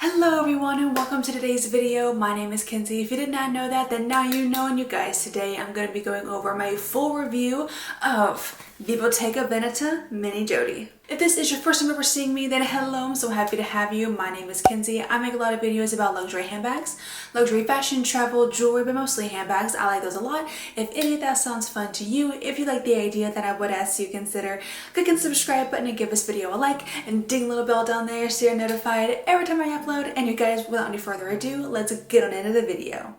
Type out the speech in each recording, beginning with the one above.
Hello everyone and welcome to today's video. My name is Kenzie. If you did not know that, then now you know. And you guys, today I'm going to be going over my full review of the Bottega Veneta Mini Jodie. If this is your first time ever seeing me, then hello, I'm so happy to have you. My name is Kenzie. I make a lot of videos about luxury handbags, luxury fashion, travel, jewelry, but mostly handbags. I like those a lot. If any of that sounds fun to you, if you like the idea, then I would ask you consider clicking the subscribe button and give this video a like and ding the little bell down there so you're notified every time I upload. And you guys, without any further ado, let's get on into the video.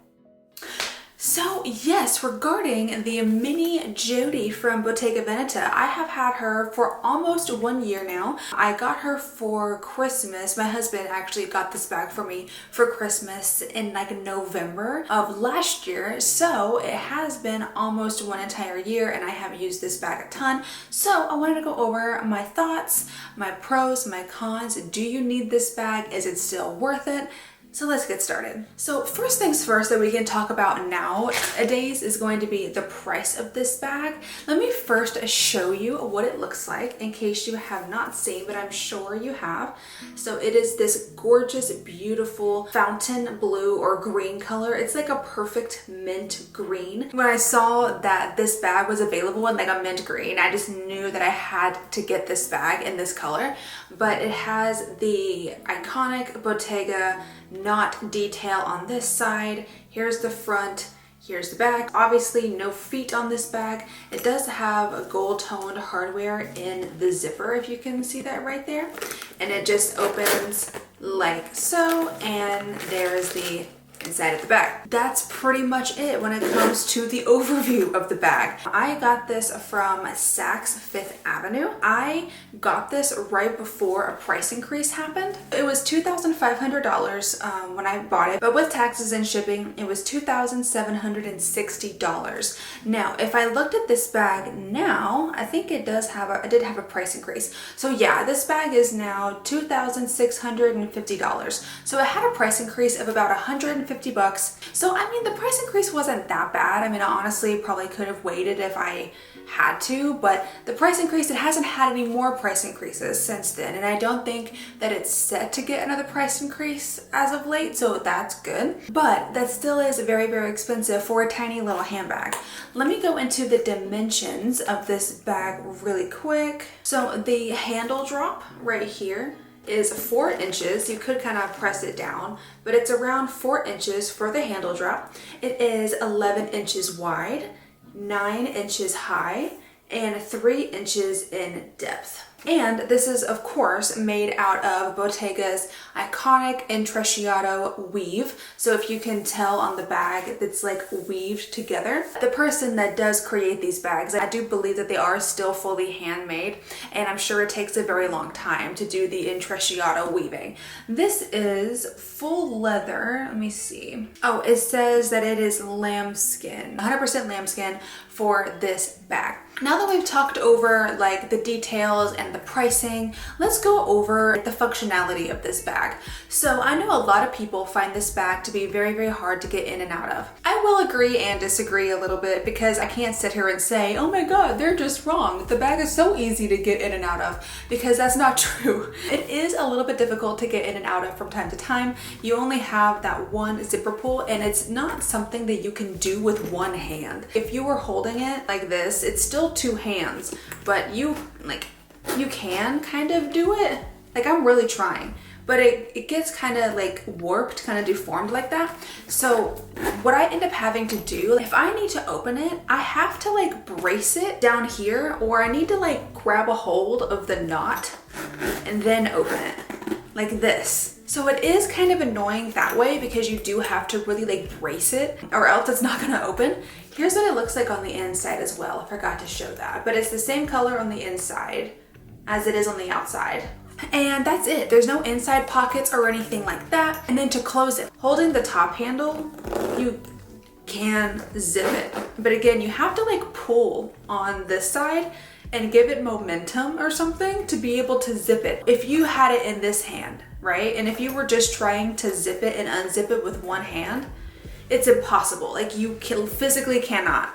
So yes, regarding the Mini Jodie from Bottega Veneta, I have had her for almost 1 year now. I got her for Christmas. My husband actually got this bag for me for Christmas in like November of last year. So it has been almost 1 entire year and I have used this bag a ton. So I wanted to go over my thoughts, my pros, my cons. Do you need this bag? Is it still worth it? So let's get started. So first things first that we can talk about nowadays is going to be the price of this bag. Let me first show you what it looks like in case you have not seen, but I'm sure you have. So it is this gorgeous, beautiful fountain blue or green color. It's like a perfect mint green. When I saw that this bag was available in like a mint green, I just knew that I had to get this bag in this color. But it has the iconic Bottega knot detail on this side. Here's the front, here's the back. Obviously no feet on this bag. It does have a gold toned hardware in the zipper, if you can see that right there. And it just opens like so, and there's the inside of the bag. That's pretty much it when it comes to the overview of the bag. I got this from Saks Fifth Avenue. I got this right before a price increase happened. It was $2,500 when I bought it, but with taxes and shipping, it was $2,760. Now, if I looked at this bag now, I think it did have a price increase. So yeah, this bag is now $2,650. So it had a price increase of about $150. So I mean, the price increase wasn't that bad. I mean, I honestly probably could have waited if I had to, but the price increase, it hasn't had any more price increases since then, and I don't think that it's set to get another price increase as of late, so that's good. But that still is very, very expensive for a tiny little handbag. Let me go into the dimensions of this bag really quick. So the handle drop right here is 4 inches. You could kind of press it down, but it's around 4 inches for the handle drop. It is 11 inches wide, 9 inches high, and 3 inches in depth. And this is, of course, made out of Bottega's iconic intrecciato weave. So if you can tell on the bag, it's like weaved together. The person that does create these bags, I do believe that they are still fully handmade, and I'm sure it takes a very long time to do the intrecciato weaving. This is full leather. Let me see. Oh, it says that it is lambskin, 100% lambskin for this bag. Now that we've talked over like the details and the pricing, let's go over the functionality of this bag. So I know a lot of people find this bag to be very, very hard to get in and out of. I will agree and disagree a little bit because I can't sit here and say, oh my God, they're just wrong. The bag is so easy to get in and out of, because that's not true. It is a little bit difficult to get in and out of from time to time. You only have that one zipper pull, and it's not something that you can do with one hand. If you were holding it like this, it's still 2 hands, but you can kind of do it. Like, I'm really trying, but it gets kind of like warped, kind of deformed like that. So what I end up having to do, if I need to open it, I have to like brace it down here, or I need to like grab a hold of the knot and then open it like this. So it is kind of annoying that way because you do have to really like brace it, or else it's not gonna open. Here's what it looks like on the inside as well. I forgot to show that, but it's the same color on the inside as it is on the outside. And that's it. There's no inside pockets or anything like that. And then to close it, holding the top handle, you can zip it. But again, you have to like pull on this side and give it momentum or something to be able to zip it. If you had it in this hand, right? And if you were just trying to zip it and unzip it with one hand, it's impossible. Like, you physically cannot.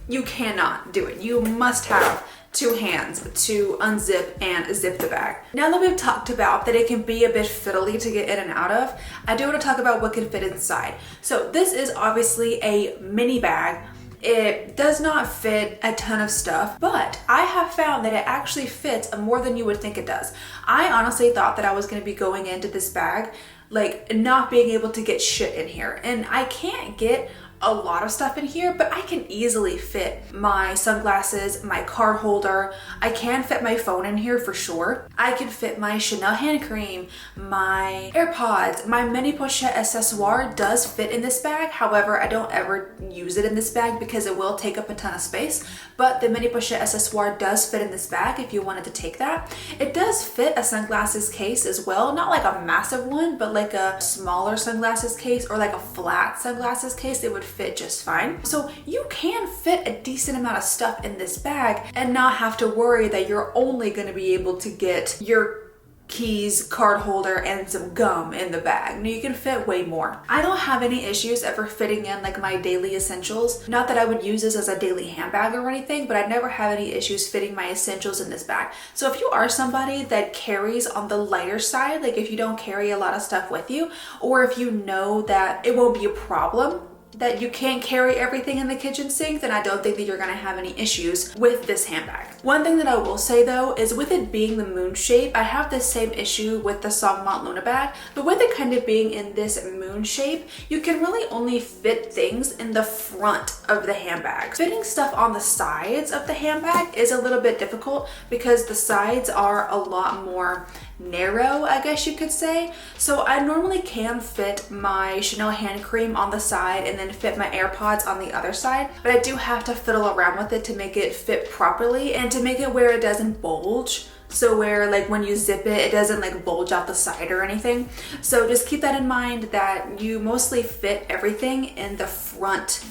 You cannot do it. You must have two hands to unzip and zip the bag. Now that we've talked about that it can be a bit fiddly to get in and out of, I do want to talk about what can fit inside. So this is obviously a mini bag. It does not fit a ton of stuff, but I have found that it actually fits more than you would think it does. I honestly thought that I was going to be going into this bag like not being able to get shit in here, and I can't get a lot of stuff in here, but I can easily fit my sunglasses, my card holder. I can fit my phone in here for sure. I can fit my Chanel hand cream, my AirPods, my mini pochette accessoire does fit in this bag. However, I don't ever use it in this bag because it will take up a ton of space, but the mini pochette accessoire does fit in this bag if you wanted to take that. It does fit a sunglasses case as well, not like a massive one, but like a smaller sunglasses case or like a flat sunglasses case. It would fit just fine. So you can fit a decent amount of stuff in this bag and not have to worry that you're only going to be able to get your keys, card holder, and some gum in the bag. Now you can fit way more. I don't have any issues ever fitting in like my daily essentials. Not that I would use this as a daily handbag or anything, but I never have any issues fitting my essentials in this bag. So if you are somebody that carries on the lighter side, like if you don't carry a lot of stuff with you, or if you know that it won't be a problem that you can't carry everything in the kitchen sink, then I don't think that you're gonna have any issues with this handbag. One thing that I will say though is with it being the moon shape, I have this same issue with the Songmont Luna bag, but with it kind of being in this moon shape, you can really only fit things in the front of the handbag. Fitting stuff on the sides of the handbag is a little bit difficult because the sides are a lot more narrow, I guess you could say. So I normally can fit my Chanel hand cream on the side and then fit my AirPods on the other side, but I do have to fiddle around with it to make it fit properly and to make it where it doesn't bulge. So where like when you zip it, it doesn't like bulge out the side or anything. So just keep that in mind that you mostly fit everything in the front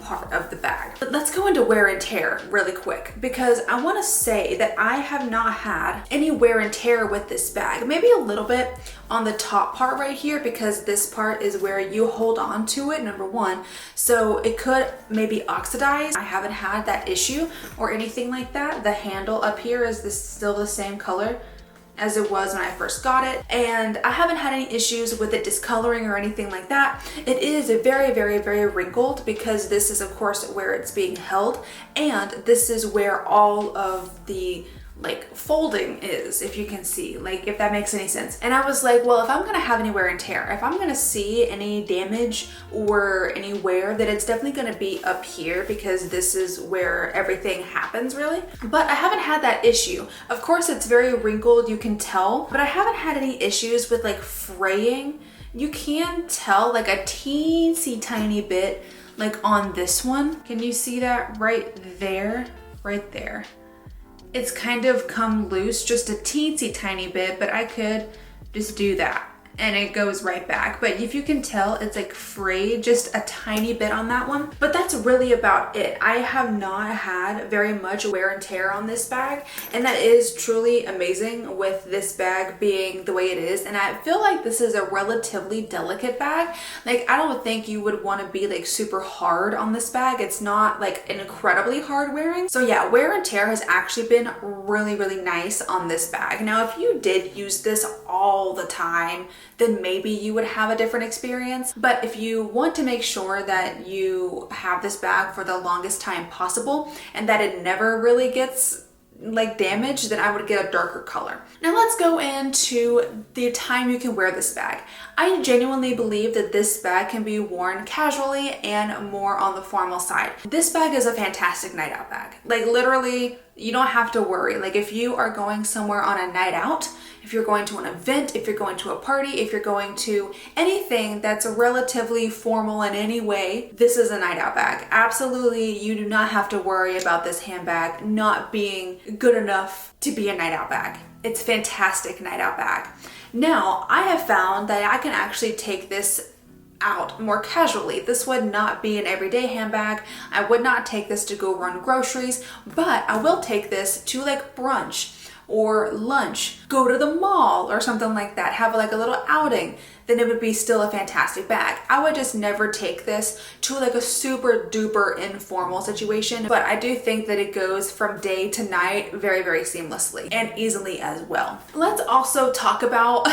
part of the bag. But let's go into wear and tear really quick because I want to say that I have not had any wear and tear with this bag. Maybe a little bit on the top part right here because this part is where you hold on to it, number one. So it could maybe oxidize. I haven't had that issue or anything like that. The handle up here is still the same color as it was when I first got it, and I haven't had any issues with it discoloring or anything like that. It is very, very, very wrinkled because this is of course where it's being held, and this is where all of the like folding is, if you can see, like if that makes any sense. And I was like, well, if I'm gonna have any wear and tear, if I'm gonna see any damage or any wear, that it's definitely gonna be up here because this is where everything happens really. But I haven't had that issue. Of course it's very wrinkled, you can tell, but I haven't had any issues with like fraying. You can tell like a teensy tiny bit like on this one. Can you see that right there? Right there. It's kind of come loose just a teensy tiny bit, but I could just do that and it goes right back. But if you can tell, it's like frayed just a tiny bit on that one. But that's really about it. I have not had very much wear and tear on this bag, and that is truly amazing with this bag being the way it is. And I feel like this is a relatively delicate bag. Like I don't think you would want to be like super hard on this bag. It's not like incredibly hard wearing. So yeah, wear and tear has actually been really, really nice on this bag. Now, if you did use this all the time, then maybe you would have a different experience. But if you want to make sure that you have this bag for the longest time possible and that it never really gets like damaged, then I would get a darker color. Now let's go into the time you can wear this bag. I genuinely believe that this bag can be worn casually and more on the formal side. This bag is a fantastic night out bag. Like literally, you don't have to worry. Like if you are going somewhere on a night out, if you're going to an event, if you're going to a party, if you're going to anything that's relatively formal in any way, this is a night out bag. Absolutely, you do not have to worry about this handbag not being good enough to be a night out bag. It's a fantastic night out bag. Now, I have found that I can actually take this out more casually. This would not be an everyday handbag. I would not take this to go run groceries, but I will take this to like brunch or lunch, go to the mall or something like that, have like a little outing, then it would be still a fantastic bag. I would just never take this to like a super duper informal situation, but I do think that it goes from day to night very, very seamlessly and easily as well. Let's also talk about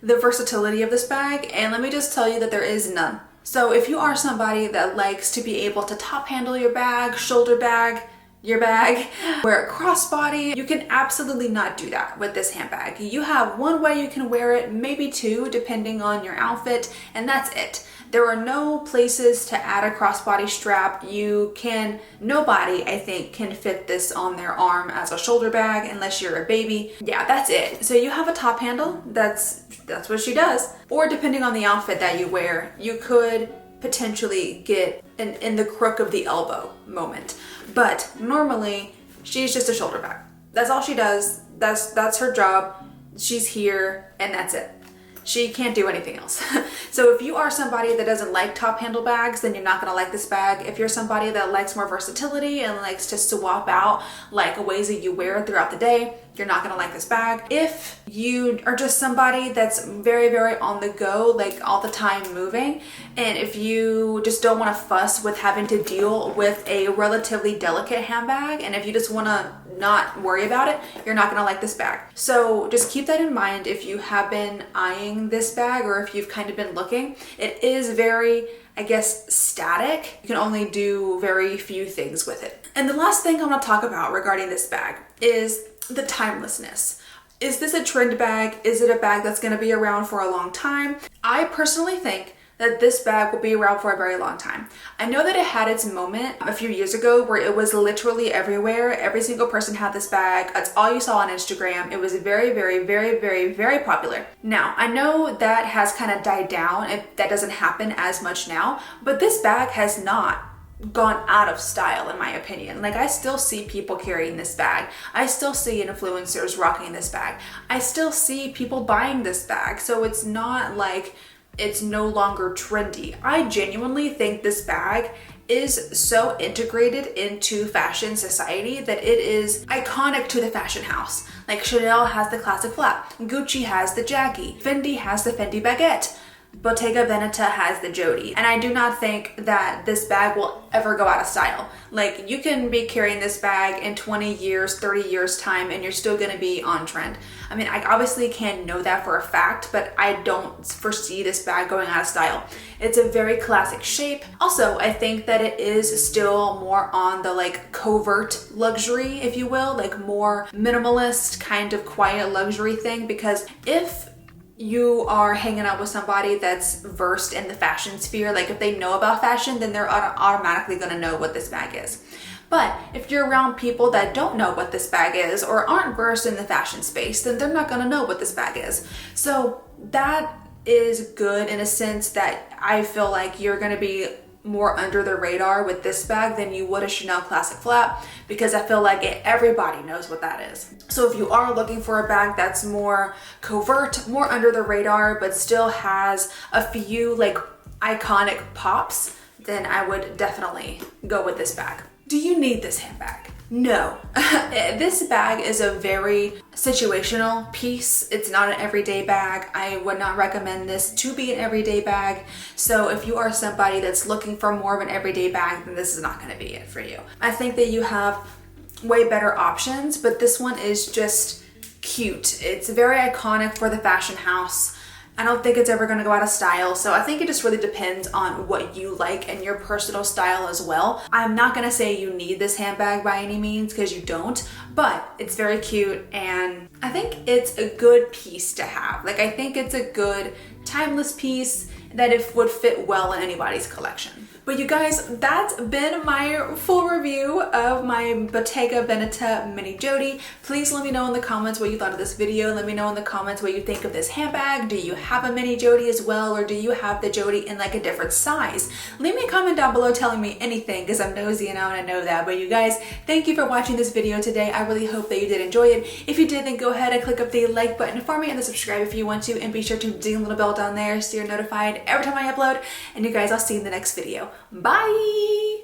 the versatility of this bag, and let me just tell you that there is none. So if you are somebody that likes to be able to top handle your bag, shoulder bag, your bag, wear it crossbody, you can absolutely not do that with this handbag. You have one way you can wear it, maybe two, depending on your outfit, and that's it. There are no places to add a crossbody strap. Nobody, I think, can fit this on their arm as a shoulder bag unless you're a baby. Yeah, that's it. So you have a top handle, that's what she does. Or depending on the outfit that you wear, you could potentially get an in the crook of the elbow moment. But normally, she's just a shoulder bag. That's all she does. That's her job. She's here and that's it. She can't do anything else. So if you are somebody that doesn't like top handle bags, then you're not gonna like this bag. If you're somebody that likes more versatility and likes to swap out like ways that you wear it throughout the day, you're not gonna like this bag. If you are just somebody that's very, very on the go, like all the time moving, and if you just don't wanna fuss with having to deal with a relatively delicate handbag, and if you just wanna not worry about it, you're not gonna like this bag. So just keep that in mind if you have been eyeing this bag or if you've kind of been looking. It is very, I guess, static. You can only do very few things with it. And the last thing I want to talk about regarding this bag is the timelessness. Is this a trend bag? Is it a bag that's going to be around for a long time? I personally think that this bag will be around for a very long time. I know that it had its moment a few years ago where it was literally everywhere. Every single person had this bag. That's all you saw on Instagram. It was very, very, very, very, very popular. Now, I know that has kind of died down. That doesn't happen as much now, but this bag has not gone out of style in my opinion. Like I still see people carrying this bag. I still see influencers rocking this bag. I still see people buying this bag. So it's not like it's no longer trendy. I genuinely think this bag is so integrated into fashion society that it is iconic to the fashion house. Like Chanel has the classic flap, Gucci has the Jackie, Fendi has the Fendi baguette, Bottega Veneta has the Jodie. And I do not think that this bag will ever go out of style. Like you can be carrying this bag in 20 years, 30 years time, and you're still gonna be on trend. I mean, I obviously can't know that for a fact, but I don't foresee this bag going out of style. It's a very classic shape. Also, I think that it is still more on the like covert luxury, if you will, like more minimalist kind of quiet luxury thing, because if you are hanging out with somebody that's versed in the fashion sphere, like if they know about fashion, then they're automatically gonna know what this bag is. But if you're around people that don't know what this bag is or aren't versed in the fashion space, then they're not gonna know what this bag is. So that is good in a sense that I feel like you're gonna be more under the radar with this bag than you would a Chanel classic flap, because I feel like everybody knows what that is. So if you are looking for a bag that's more covert, more under the radar, but still has a few like iconic pops, then I would definitely go with this bag. Do you need this handbag? No. This bag is a very situational piece. It's not an everyday bag. I would not recommend this to be an everyday bag. So if you are somebody that's looking for more of an everyday bag, then this is not going to be it for you. I think that you have way better options, but this one is just cute. It's very iconic for the fashion house. I don't think it's ever going to go out of style. So I think it just really depends on what you like and your personal style as well. I'm not going to say you need this handbag by any means, because you don't, but it's very cute and I think it's a good piece to have. Like I think it's a good timeless piece that it would fit well in anybody's collection. But you guys, that's been my full review of my Bottega Veneta mini Jodie. Please let me know in the comments what you thought of this video. Let me know in the comments what you think of this handbag. Do you have a mini Jodie as well, or do you have the Jodie in like a different size? Leave me a comment down below telling me anything, because I'm nosy and I want to know that. But you guys, thank you for watching this video today. I really hope that you did enjoy it. If you did, then go ahead and click up the like button for me and the subscribe if you want to, and be sure to ding the little bell down there so you're notified every time I upload. And you guys, I'll see you in the next video. Bye!